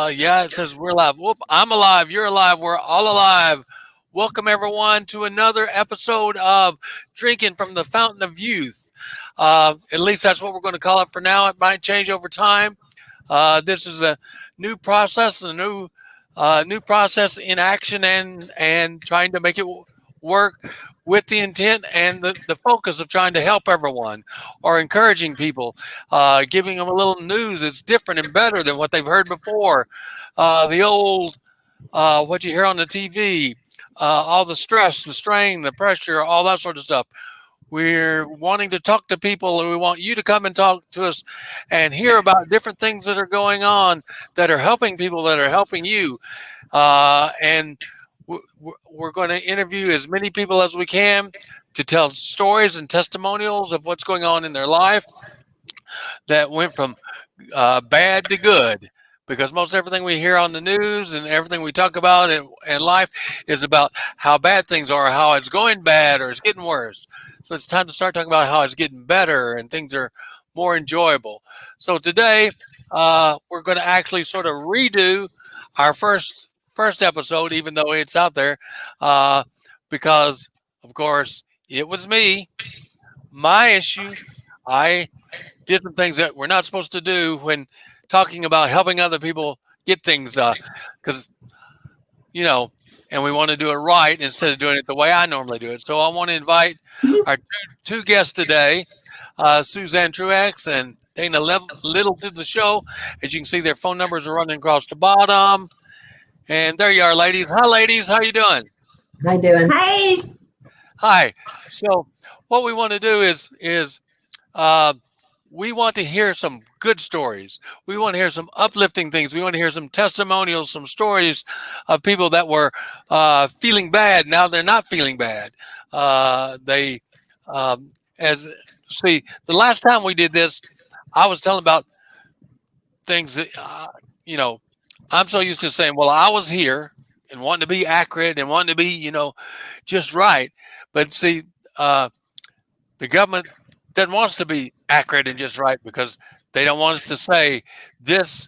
Yeah, it says we're alive. Whoop, I'm alive. You're alive. We're all alive. Welcome, everyone, to another episode of Drinking from the Fountain of Youth. At least that's what we're going to call it for now. It might change over time. This is a new process, new process in action, and trying to make it work with the intent and the focus of trying to help everyone or encouraging people, giving them a little news that's different and better than what they've heard before. The old, what you hear on the TV, all the stress, the strain, the pressure, all that sort of stuff. We're wanting to talk to people, and we want you to come and talk to us and hear about different things that are going on that are helping people, that are helping you. And we're going to interview as many people as we can to tell stories and testimonials of what's going on in their life that went from bad to good. Because most everything we hear on the news and everything we talk about in life is about how bad things are, how it's going bad or it's getting worse. So it's time to start talking about how it's getting better and things are more enjoyable. So today we're going to actually sort of redo our first episode, even though it's out there, because of course it was me, my issue. I did some things that we're not supposed to do when talking about helping other people get things, because and we want to do it right instead of doing it the way I normally do it. So I want to invite our two guests today, Suzanne Truex and Dana Little, to the show. As you can see, their phone numbers are running across the bottom. And there you are, ladies. Hi, ladies. How you doing? How you doing? Hi. Hi. So what we want to do is we want to hear some good stories. We want to hear some uplifting things. We want to hear some testimonials, some stories of people that were feeling bad. Now they're not feeling bad. The last time we did this, I was telling about things that, I'm so used to saying, well, I was here and wanting to be accurate and wanting to be, just right. But see, the government doesn't want us to be accurate and just right because they don't want us to say this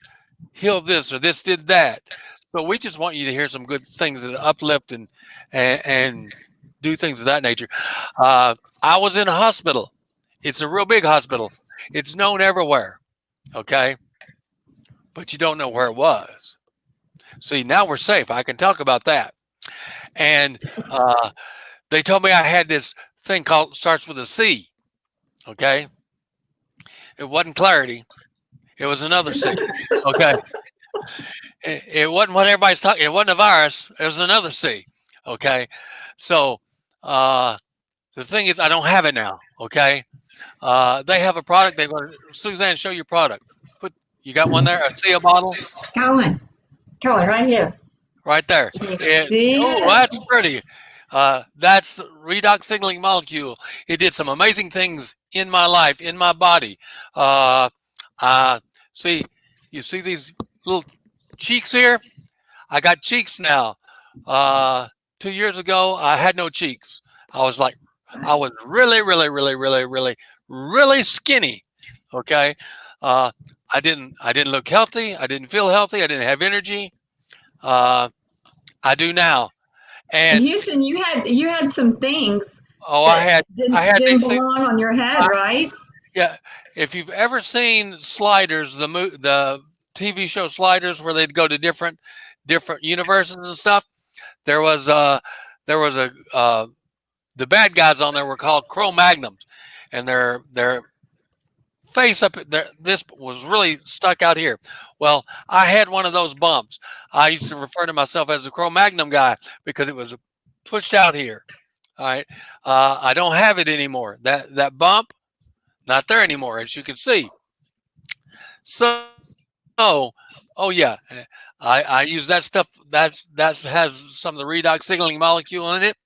healed this or this did that. So we just want you to hear some good things that uplift and do things of that nature. I was in a hospital. It's a real big hospital. It's known everywhere. Okay. But you don't know where it was. See, now we're safe. I can talk about that. And they told me I had this thing called, starts with a C. Okay. It wasn't clarity. It was another C. Okay. It wasn't what everybody's talking. It wasn't a virus. It was another C. Okay. So the thing is, I don't have it now. Okay. They have a product. They're going to, Suzanne, show your product. You got one there? A C, a bottle? Colin, right here. Right there. Oh, that's pretty. That's redox signaling molecule. It did some amazing things in my life, in my body. See, you see these little cheeks here? I got cheeks now. 2 years ago, I had no cheeks. I was really, really, really, really, really, really skinny. Okay. I didn't look healthy. I didn't feel healthy. I didn't have energy. I do now. And Houston, you had some things. Oh, I had didn't belong on your head, right? Yeah. If you've ever seen Sliders, the TV show Sliders, where they'd go to different universes and stuff, there was the bad guys on there were called Cro-Magnums, and their face up there, this was really stuck out here. Well, I had one of those bumps. I used to refer to myself as a Cro-Magnum guy because it was pushed out here. All right. I don't have it anymore. That bump, not there anymore, as you can see. So, oh yeah, I use that stuff. That has some of the redox signaling molecule in it.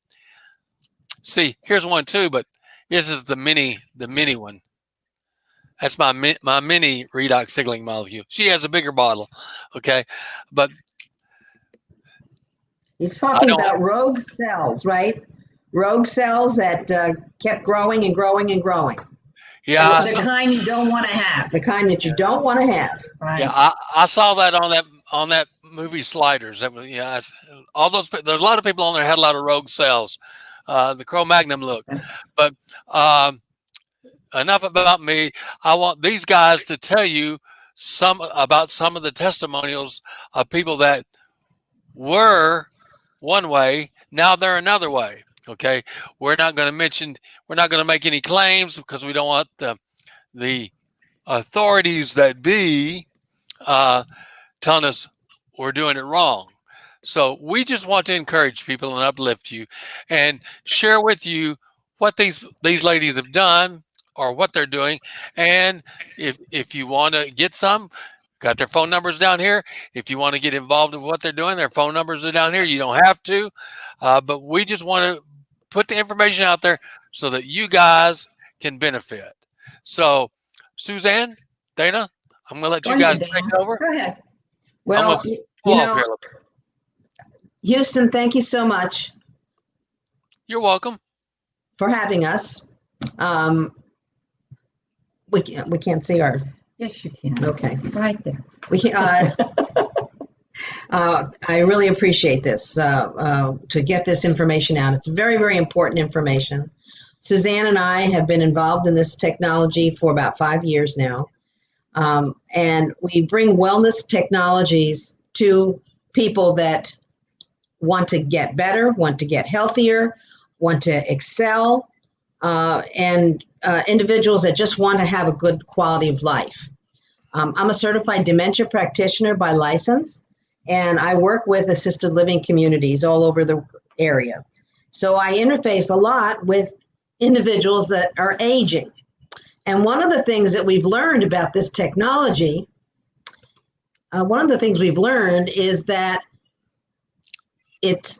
See, here's one too, but this is the mini one. That's my mini redox signaling molecule. She has a bigger bottle, okay? But he's talking about rogue cells, right? Rogue cells that kept growing and growing and growing. Yeah, the kind you don't want to have. The kind that you don't want to have. Right. Yeah, I saw that on that movie Sliders. That was, yeah, all those. There's a lot of people on there had a lot of rogue cells, the Cro-Magnon look. But enough about me. I want these guys to tell you some of the testimonials of people that were one way, now they're another way. Okay, we're not going to make any claims because we don't want the authorities that be telling us we're doing it wrong. So we just want to encourage people and uplift you and share with you what these ladies have done or what they're doing. And if you want to get some, got their phone numbers down here. If you want to get involved in what they're doing, their phone numbers are down here. You don't have to, but we just want to put the information out there so that you guys can benefit. So, Suzanne, Dana, I'm going to let you guys take over. Go ahead. Well, Houston, thank you so much. You're welcome for having us. We can't see our. Yes, you can. Okay, right there. We can. I really appreciate this to get this information out. It's very, very important information. Suzanne and I have been involved in this technology for about 5 years now. And we bring wellness technologies to people that want to get better, want to get healthier, want to excel, and individuals that just want to have a good quality of life. I'm a certified dementia practitioner by license, and I work with assisted living communities all over the area. So I interface a lot with individuals that are aging. And one of the things that we've learned about this technology, is that it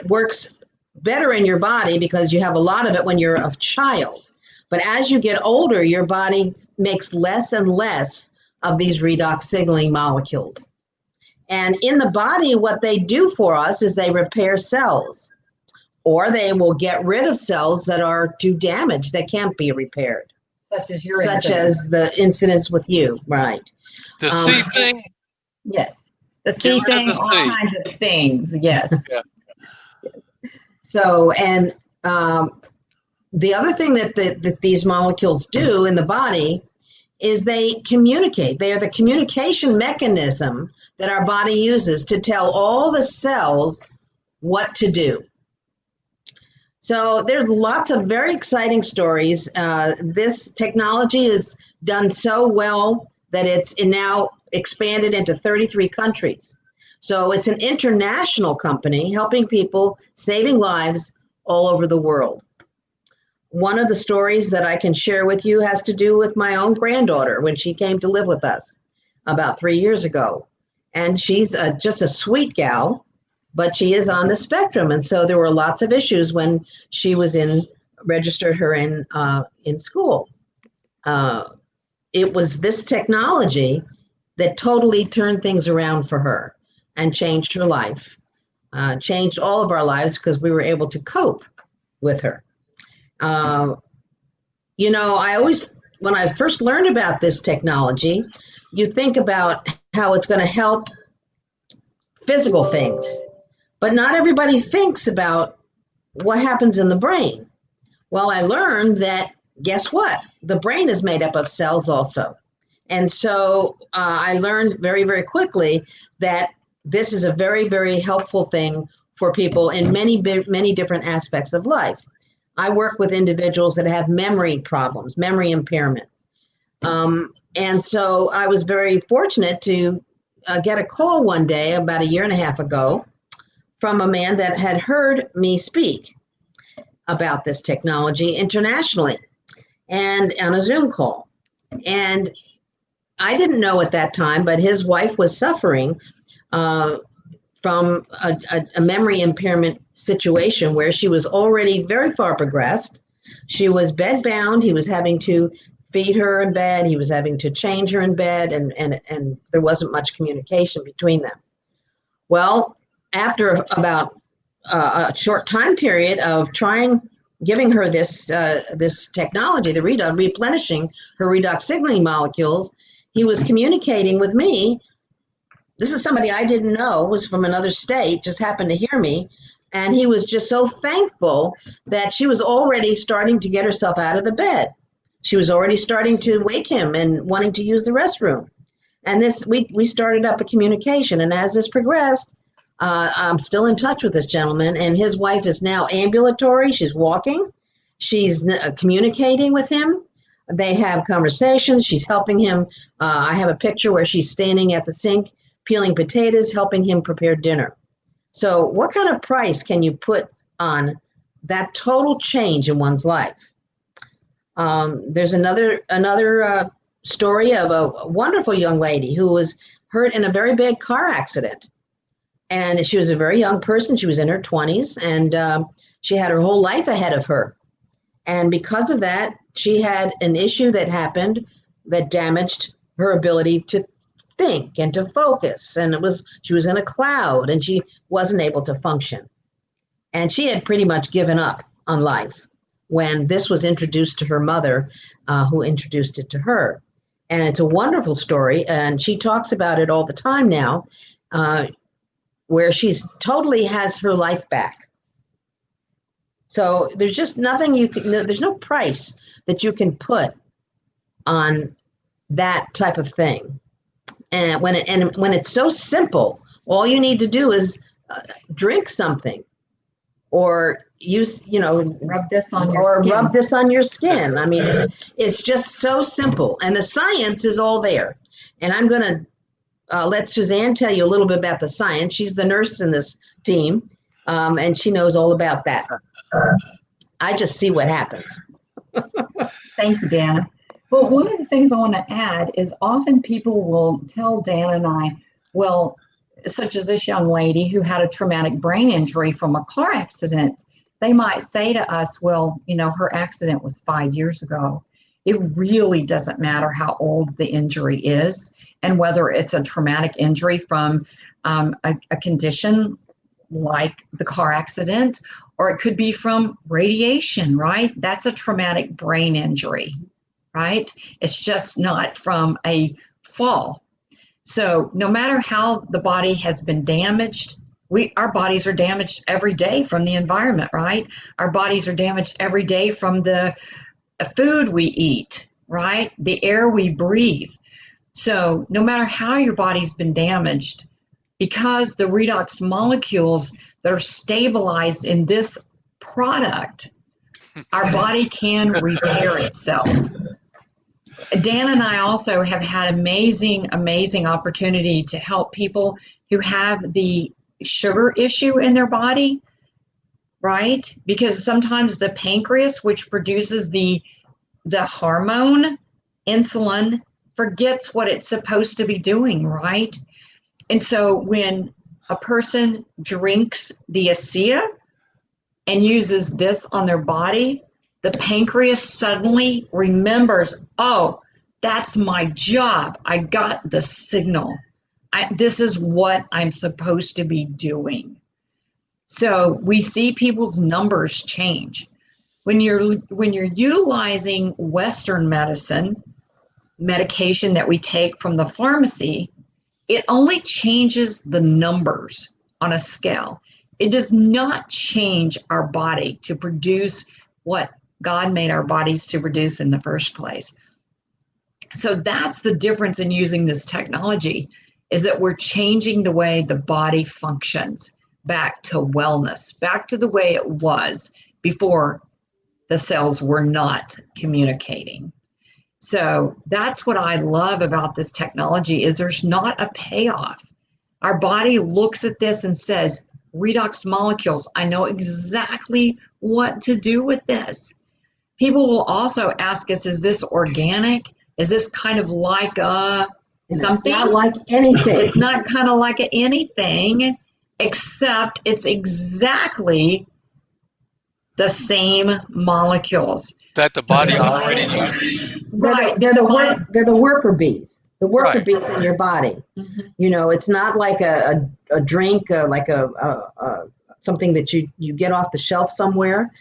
works better in your body because you have a lot of it when you're a child. But as you get older, your body makes less and less of these redox signaling molecules. And in the body, what they do for us is they repair cells, or they will get rid of cells that are too damaged, that can't be repaired. Such as the incidents with you, right? The C thing? Yes. The C thing, all kinds of things, yes. Yeah. So, and the other thing that these molecules do in the body is they communicate. They are the communication mechanism that our body uses to tell all the cells what to do. So there's lots of very exciting stories. This technology is done so well that it's now expanded into 33 countries. So it's an international company helping people, saving lives all over the world. One of the stories that I can share with you has to do with my own granddaughter when she came to live with us about 3 years ago. And she's just a sweet gal, but she is on the spectrum. And so there were lots of issues when she was registered her in school. It was this technology that totally turned things around for her and changed her life, changed all of our lives because we were able to cope with her. You know, when I first learned about this technology, you think about how it's going to help physical things, but not everybody thinks about what happens in the brain. Well, I learned that, guess what? The brain is made up of cells also. And so I learned very, very quickly that this is a very, very helpful thing for people in many, many different aspects of life. I work with individuals that have memory problems, memory impairment. And so I was very fortunate to get a call one day about 1.5 years ago from a man that had heard me speak about this technology internationally and on a Zoom call. And I didn't know at that time, but his wife was suffering from a memory impairment situation where she was already very far progressed. She was bedbound. He was having to feed her in bed. He was having to change her in bed, and there wasn't much communication between them. Well, after about a short time period of giving her this technology, the replenishing her redox signaling molecules, he was communicating with me this is somebody I didn't know, was from another state, just happened to hear me. And he was just so thankful that she was already starting to get herself out of the bed. She was already starting to wake him and wanting to use the restroom. And we started up a communication. And as this progressed, I'm still in touch with this gentleman. And his wife is now ambulatory. She's walking. She's communicating with him. They have conversations. She's helping him. I have a picture where she's standing at the sink, peeling potatoes, helping him prepare dinner. So what kind of price can you put on that total change in one's life? There's another story of a wonderful young lady who was hurt in a very bad car accident. And she was a very young person. She was in her 20s, and she had her whole life ahead of her. And because of that, she had an issue that happened that damaged her ability to think and to focus. And she was in a cloud, and she wasn't able to function. And she had pretty much given up on life when this was introduced to her mother, who introduced it to her. And it's a wonderful story. And she talks about it all the time now, where she's totally has her life back. So there's just nothing there's no price that you can put on that type of thing. And when it's so simple, all you need to do is drink something, or rub this on your skin. I mean, it's just so simple, and the science is all there. And I'm going to let Suzanne tell you a little bit about the science. She's the nurse in this team, and she knows all about that. I just see what happens. Thank you, Dana. Well, one of the things I want to add is often people will tell Dana and I, well, such as this young lady who had a traumatic brain injury from a car accident, they might say to us, well, her accident was 5 years ago. It really doesn't matter how old the injury is, and whether it's a traumatic injury from a condition like the car accident, or it could be from radiation, right? That's a traumatic brain injury, right? It's just not from a fall. So no matter how the body has been damaged, our bodies are damaged every day from the environment, right? Our bodies are damaged every day from the food we eat, right? The air we breathe. So no matter how your body's been damaged, because the redox molecules that are stabilized in this product, our body can repair itself. Dan and I also have had amazing opportunity to help people who have the sugar issue in their body, right? Because sometimes the pancreas, which produces the hormone insulin, forgets what it's supposed to be doing, right? And so when a person drinks the ASEA and uses this on their body, the pancreas suddenly remembers, oh, that's my job. I got the signal. This is what I'm supposed to be doing. So we see people's numbers change. When you're utilizing Western medication that we take from the pharmacy, it only changes the numbers on a scale. It does not change our body to produce what God made our bodies to produce in the first place. So that's the difference in using this technology, is that we're changing the way the body functions back to wellness, back to the way it was before the cells were not communicating. So that's what I love about this technology, is there's not a payoff. Our body looks at this and says, redox molecules, I know exactly what to do with this. People will also ask us, is this organic? Is this kind of like something? It's not like anything. It's not kind of like anything, except it's exactly the same molecules that the body already uses. Right. They're the worker bees. The worker Right. bees in your body. Mm-hmm. It's not like a drink, like something that you get off the shelf somewhere.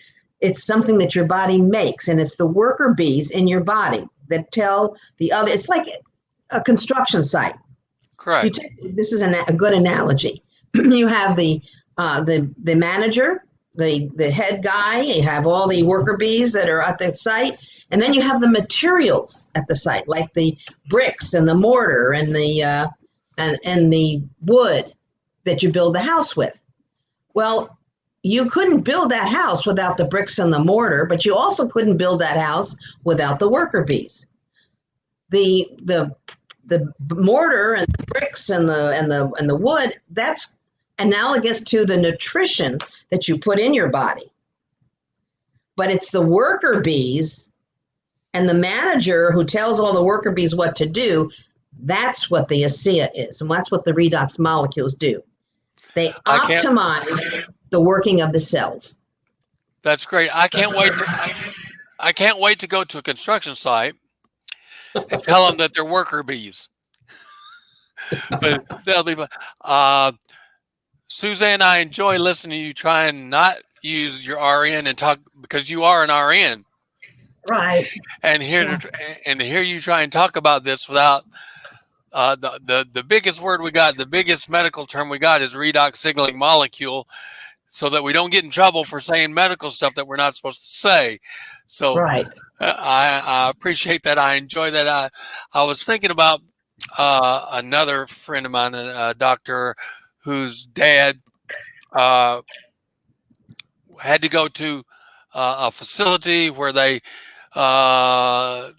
It's something that your body makes, and it's the worker bees in your body that tell the other. It's like a construction site. Correct. This is a good analogy. You have the manager, the head guy. You have all the worker bees that are at the site, and then you have the materials at the site, like the bricks and the mortar and the wood that you build the house with. Well, you couldn't build that house without the bricks and the mortar, but you also couldn't build that house without the worker bees. The mortar and the bricks and the wood, that's analogous to the nutrition that you put in your body. But it's the worker bees and the manager who tells all the worker bees what to do. That's what the ASEA is, and that's what the redox molecules do. They optimize the working of the cells. That's great. I can't wait to go to a construction site and tell them that they're worker bees. But they'll be. Suzanne, I enjoy listening to you try and not use your RN and talk, because you are an RN. Right. And to hear you try and talk about this without the biggest word we got, the biggest medical term we got is redox signaling molecule, so that we don't get in trouble for saying medical stuff that we're not supposed to say. So Right. I appreciate that. I enjoy that. I was thinking about another friend of mine, a doctor whose dad had to go to a facility where they helped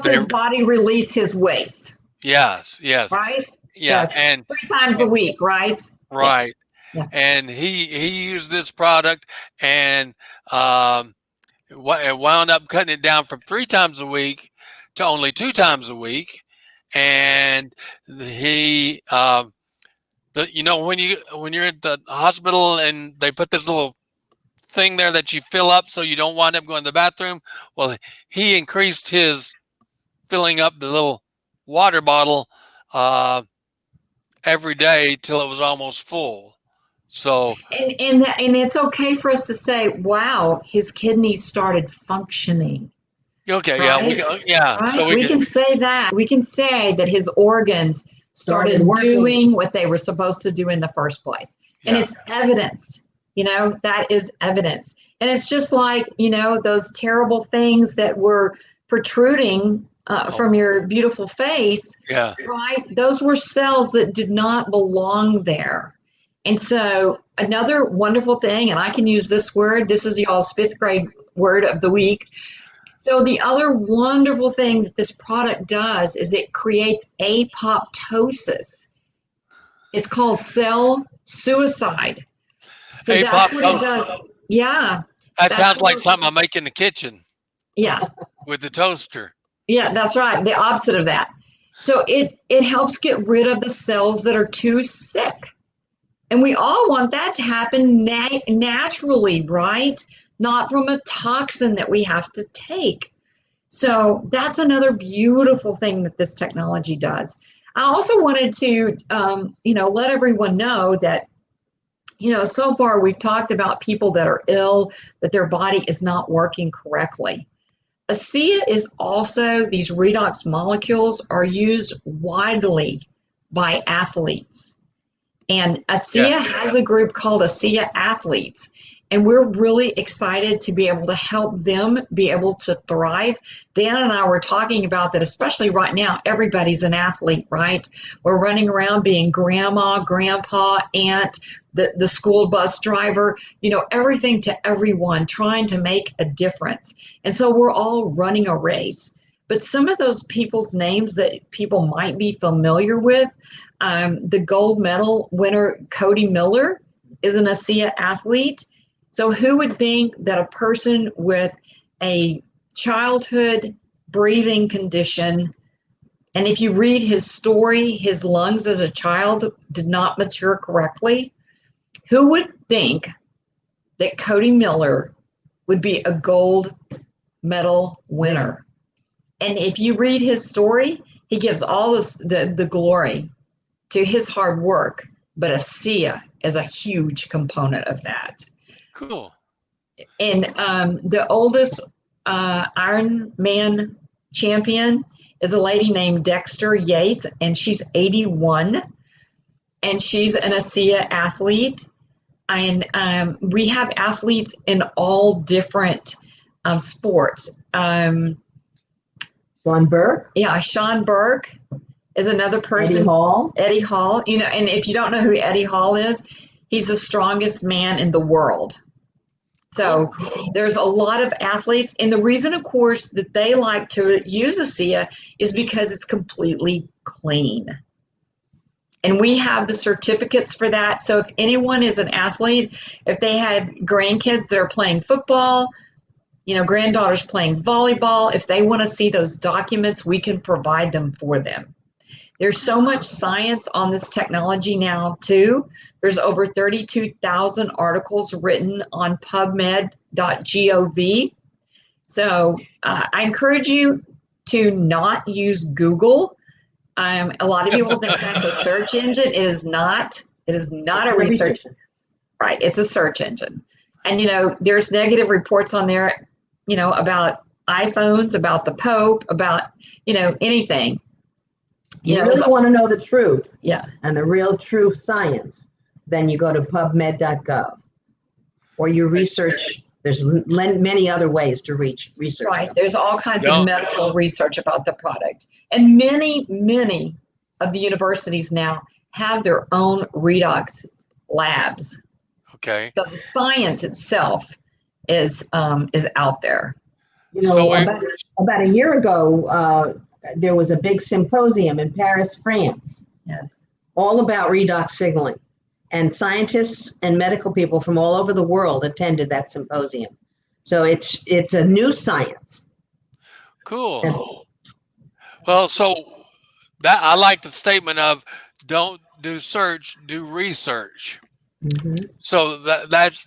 his body release his waste. Yes. Right? Yeah. Yes. And 3 times a week, right? Right. Yeah. And he used this product, and it wound up cutting it down from 3 times a week to only 2 times a week. And he when you're at the hospital and they put this little thing there that you fill up so you don't wind up going to the bathroom, well, he increased his filling up the little water bottle every day till it was almost full. So and it's okay for us to say, wow, his kidneys started functioning. okay, right? Right? So we can say that. We can say that his organs started doing what they were supposed to do in the first place. And it's evidenced. That is evidence. And it's just like, those terrible things that were protruding from your beautiful face, right? Those were cells that did not belong there. And so another wonderful thing, and I can use this word, this is y'all's 5th grade word of the week. So the other wonderful thing that this product does is it creates apoptosis. It's called cell suicide. So that's what it does. Yeah. That sounds like something I make in the kitchen. Yeah. With the toaster. Yeah, that's right. The opposite of that. So it helps get rid of the cells that are too sick. And we all want that to happen naturally, right? Not from a toxin that we have to take. So that's another beautiful thing that this technology does. I also wanted to, let everyone know that, so far we've talked about people that are ill, that their body is not working correctly. ASEA is also, these redox molecules are used widely by athletes. And ASEA has a group called ASEA Athletes, and we're really excited to be able to help them be able to thrive. Dan and I were talking about that, especially right now, everybody's an athlete, right? We're running around being grandma, grandpa, aunt, the school bus driver, everything to everyone, trying to make a difference. And so we're all running a race. But some of those people's names that people might be familiar with, the gold medal winner, Cody Miller, is an ASEA athlete. So who would think that a person with a childhood breathing condition, and if you read his story, his lungs as a child did not mature correctly, who would think that Cody Miller would be a gold medal winner? And if you read his story, he gives all the glory to his hard work, but ASEA is a huge component of that. Cool. And the oldest Ironman champion is a lady named Dexter Yates, and she's 81, and she's an ASEA athlete. And we have athletes in all different sports. Sean Burke. Yeah, Sean Burke is another person. Eddie Hall. Eddie Hall. You know, and if you don't know who Eddie Hall is, he's the strongest man in the world. So there's a lot of athletes. And the reason, of course, that they like to use ASEA is because it's completely clean. And we have the certificates for that. So if anyone is an athlete, if they have grandkids that are playing football, you know, granddaughters playing volleyball, if they want to see those documents, we can provide them for them. There's so much science on this technology now, too. There's over 32,000 articles written on PubMed.gov. So I encourage you to not use Google. A lot of people think that's a search engine. It is not. It is not a research. Right. It's a search engine. And, you know, there's negative reports on there, you know, about iPhones, about the Pope, about, you know, anything. You really want to know the truth. Yeah. And the real true science. Then you go to PubMed.gov. Or you research. There's many other ways to research. Right. Them. There's all kinds of medical research about the product. And many of the universities now have their own redox labs. Okay. So the science itself is out there. You know, about a year ago, there was a big symposium in Paris, France. Yes. All about redox signaling. And scientists and medical people from all over the world attended that symposium. So it's a new science. Cool. Well, so that I like the statement of don't do search, do research. Mm-hmm. So that's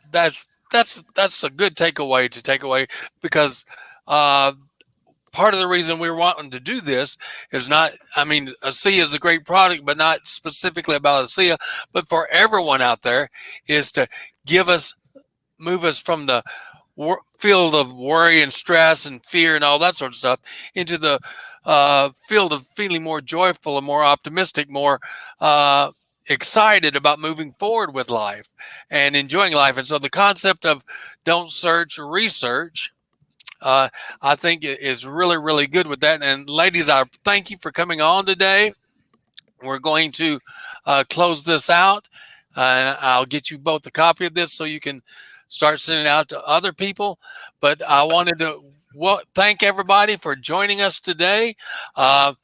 a good takeaway to take away, because part of the reason we're wanting to do this is not, I mean, ASEA is a great product, but not specifically about ASEA, but for everyone out there, is to move us from the field of worry and stress and fear and all that sort of stuff into the field of feeling more joyful and more optimistic, more excited about moving forward with life and enjoying life. And so the concept of don't search, research, I think it is really, really good with that. And ladies, I thank you for coming on today. We're going to close this out, and I'll get you both a copy of this so you can start sending it out to other people. But I wanted to thank everybody for joining us today. To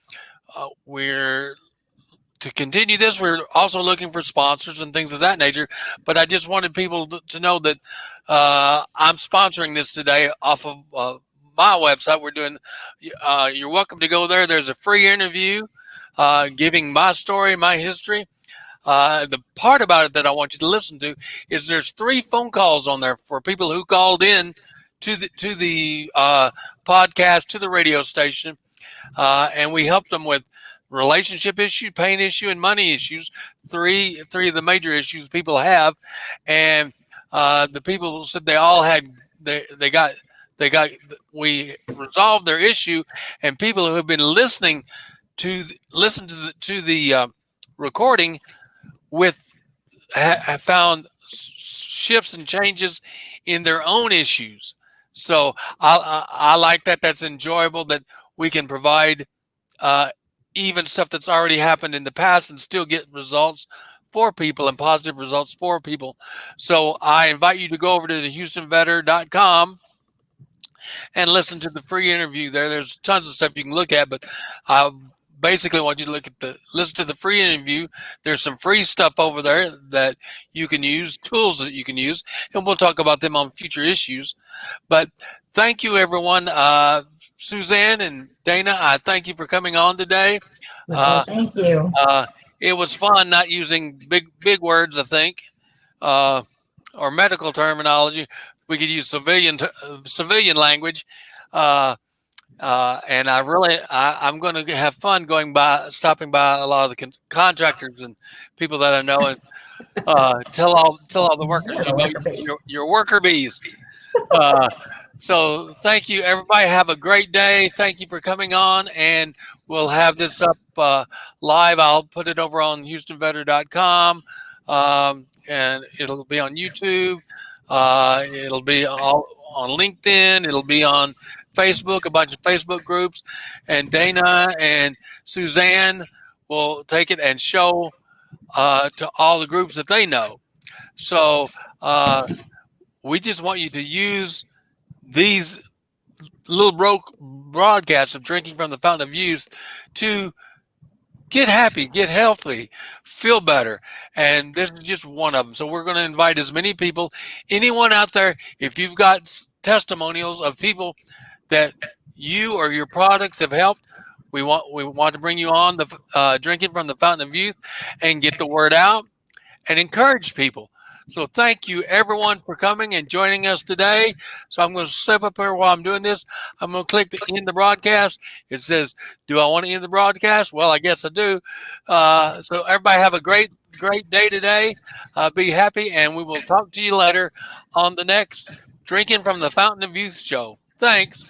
continue this, we're also looking for sponsors and things of that nature. But I just wanted people to know that I'm sponsoring this today off of my website. We're doing, you're welcome to go there. There's a free interview giving my story, my history. The part about it that I want you to listen to is there's 3 phone calls on there for people who called in to the podcast, to the radio station, and we helped them with relationship issue, pain issue, and money issues. Three of the major issues people have, and the people said they all had we resolved their issue, and people who have been listening to the recording have found shifts and changes in their own issues. So I like that. That's enjoyable that we can provide even stuff that's already happened in the past and still get results for people and positive results for people. So I invite you to go over to the HoustonVetter.com and listen to the free interview there. There's tons of stuff you can look at, but I basically want you to listen to the free interview. There's some free stuff over there that you can use, tools that you can use, and we'll talk about them on future issues. But thank you, everyone. Suzanne and Dana, I thank you for coming on today. Thank you. It was fun not using big words, I think, or medical terminology. We could use civilian language. And I'm going to have fun stopping by a lot of the contractors and people that I know, and tell all the workers, your worker bees. So thank you, everybody. Have a great day. Thank you for coming on, and we'll have this up live. I'll put it over on HoustonVetter.com, and it'll be on YouTube. It'll be all on LinkedIn. It'll be on Facebook, a bunch of Facebook groups, and Dana and Suzanne will take it and show to all the groups that they know. So we just want you to use these little broadcasts of drinking from the fountain of youth to get happy, get healthy, feel better. And this is just one of them. So we're going to invite as many people, anyone out there, if you've got testimonials of people that you or your products have helped, we want to bring you on the drinking from the fountain of youth and get the word out and encourage people. So thank you, everyone, for coming and joining us today. So I'm going to step up here while I'm doing this. I'm going to click the end the broadcast. It says, do I want to end the broadcast? Well, I guess I do. So everybody have a great day today. Be happy, and we will talk to you later on the next Drinking from the Fountain of Youth show. Thanks.